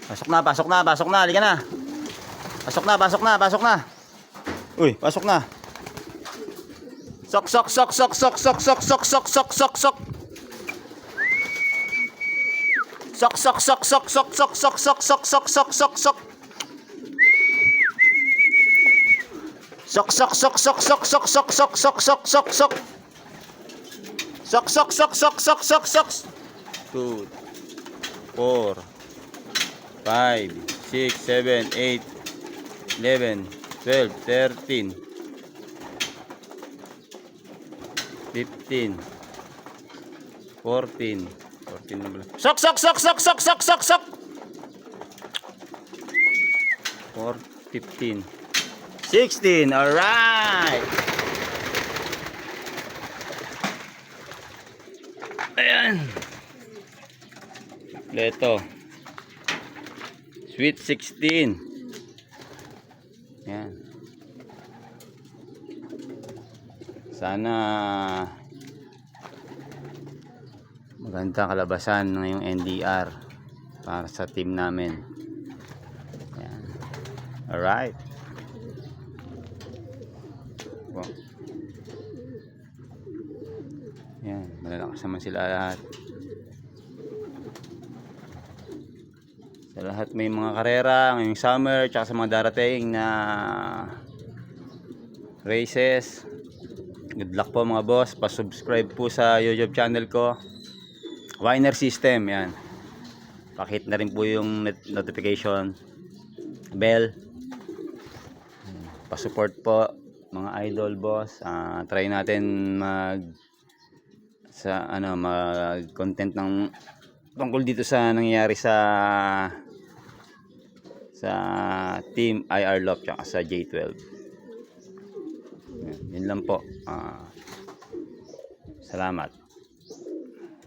Pasok na, pasok na, pasok na. Halika na. Pasok na, pasok na, pasok na. Uy, pasok na. Sok, sok, sok, sok, sok, sok, sok, sok, sok, sok, sok, sok. Sok, sok, sok, sok, sok, sok, sok, sok, sok, sok, sok, sok, sok. Sok, sok, sok, sok, sok, sok, sok, sok, sok, sok, sok, sok. Sok, sok, sok, sok, sok, sok, sok. 2, 4, 5, 6, 7, 8, 11, 12, 13, 15, 14, 14 na pala. Sok, sok, sok, sok, sok, sok, sok, sok. 4, 15, 16, alright. Ayan. Leto. Sweet 16. Ayan. Sana maganda kalabasan ng yung NDR para sa team namin. Ayan. Alright. Yan, malalakas naman sila lahat. Sa lahat may mga karera ngayong summer, tsaka sa mga darating na races. Good luck po mga boss. Pa-subscribe po sa YouTube channel ko, Winer System. Yan, pakihit na rin po yung notification bell. Pa-support po mga idol boss. Try natin mag content ng tungkol dito sa nangyayari sa team IR Lop tsaka sa J12. Yun lang po. Salamat.